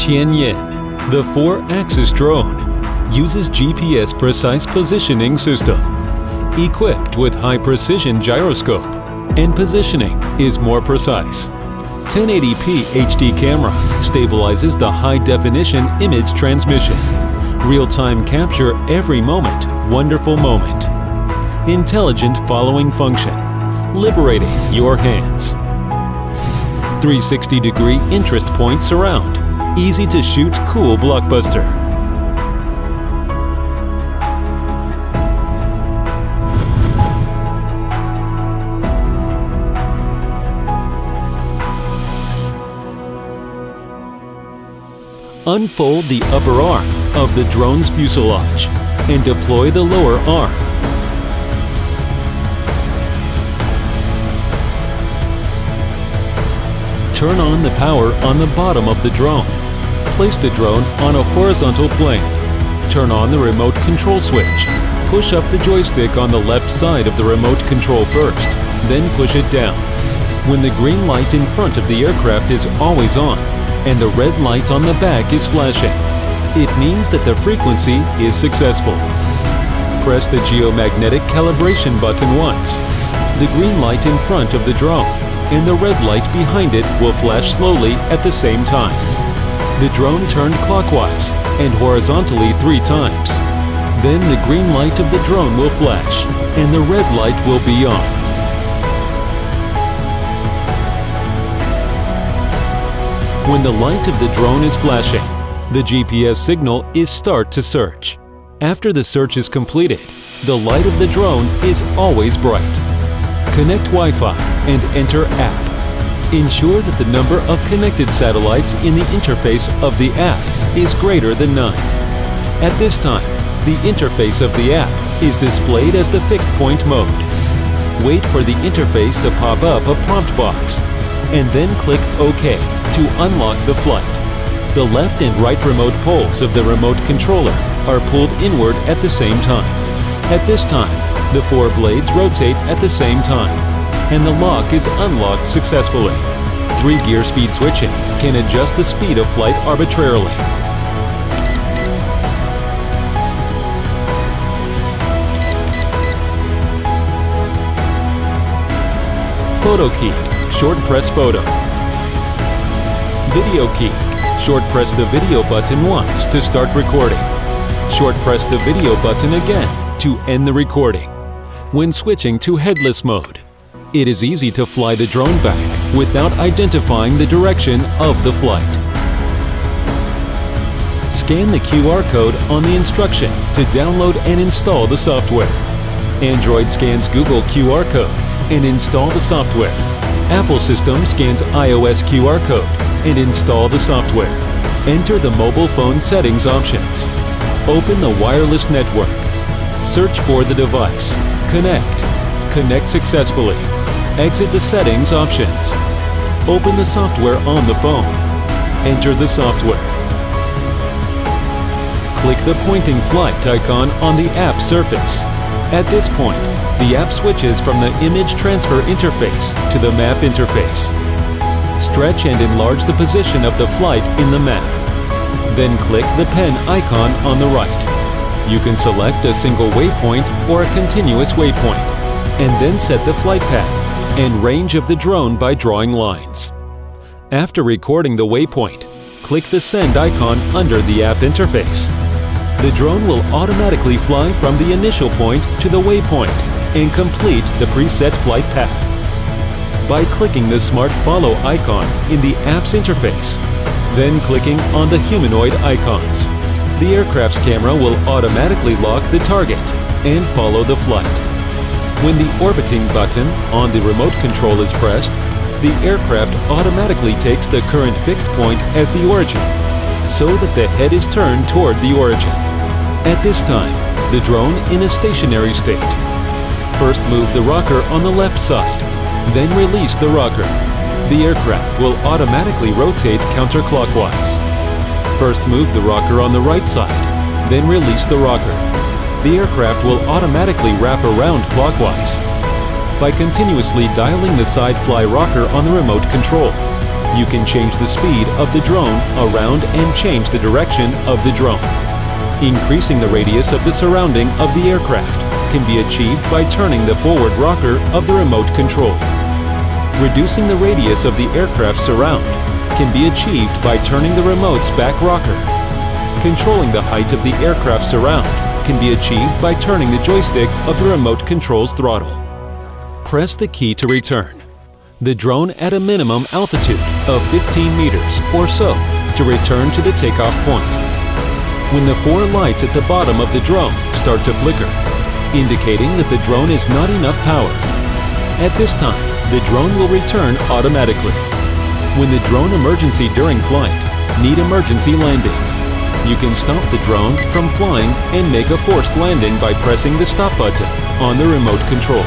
Tianyan, the 4-axis drone, uses GPS precise positioning system. Equipped with high-precision gyroscope, and positioning is more precise. 1080p HD camera stabilizes the high-definition image transmission. Real-time capture every moment, wonderful moment. Intelligent following function, liberating your hands. 360-degree interest point surround, easy to shoot, cool blockbuster. Unfold the upper arm of the drone's fuselage and deploy the lower arm. Turn on the power on the bottom of the drone. Place the drone on a horizontal plane. Turn on the remote control switch. Push up the joystick on the left side of the remote control first, then push it down. When the green light in front of the aircraft is always on, and the red light on the back is flashing, it means that the frequency is successful. Press the geomagnetic calibration button once. The green light in front of the drone and the red light behind it will flash slowly at the same time. The drone turned clockwise and horizontally 3 times. Then the green light of the drone will flash and the red light will be on. When the light of the drone is flashing, the GPS signal is start to search. After the search is completed, the light of the drone is always bright. Connect Wi-Fi and enter app. Ensure that the number of connected satellites in the interface of the app is greater than 9. At this time, the interface of the app is displayed as the fixed point mode. Wait for the interface to pop up a prompt box, and then click OK to unlock the flight. The left and right remote poles of the remote controller are pulled inward at the same time. At this time, the 4 blades rotate at the same time, and the lock is unlocked successfully. 3-gear speed switching can adjust the speed of flight arbitrarily. Photo key, short press photo. Video key, short press the video button once to start recording. Short press the video button again to end the recording. When switching to headless mode, it is easy to fly the drone back without identifying the direction of the flight. Scan the QR code on the instruction to download and install the software. Android scans Google QR code and install the software. Apple system scans iOS QR code and install the software. Enter the mobile phone settings options. Open the wireless network. Search for the device. Connect. Connect successfully. Exit the settings options. Open the software on the phone. Enter the software. Click the pointing flight icon on the app surface. At this point, the app switches from the image transfer interface to the map interface. Stretch and enlarge the position of the flight in the map. Then click the pen icon on the right. You can select a single waypoint or a continuous waypoint, and then set the flight path and range of the drone by drawing lines. After recording the waypoint, click the send icon under the app interface. The drone will automatically fly from the initial point to the waypoint and complete the preset flight path. By clicking the Smart Follow icon in the app's interface, then clicking on the humanoid icons, the aircraft's camera will automatically lock the target and follow the flight. When the orbiting button on the remote control is pressed, the aircraft automatically takes the current fixed point as the origin, so that the head is turned toward the origin. At this time, the drone in a stationary state. First move the rocker on the left side, then release the rocker. The aircraft will automatically rotate counterclockwise. First move the rocker on the right side, then release the rocker. The aircraft will automatically wrap around clockwise. By continuously dialing the side fly rocker on the remote control, You can change the speed of the drone around and change the direction of the drone. Increasing the radius of the surrounding of the aircraft can be achieved by turning the forward rocker of the remote control. Reducing the radius of the aircraft surround can be achieved by turning the remote's back rocker. Controlling the height of the aircraft surround can be achieved by turning the joystick of the remote control's throttle. Press the key to return the drone at a minimum altitude of 15 meters or so to return to the takeoff point. When the 4 lights at the bottom of the drone start to flicker, indicating that the drone is not enough power, at this time, the drone will return automatically. When the drone emergency during flight need emergency landing, you can stop the drone from flying and make a forced landing by pressing the stop button on the remote control.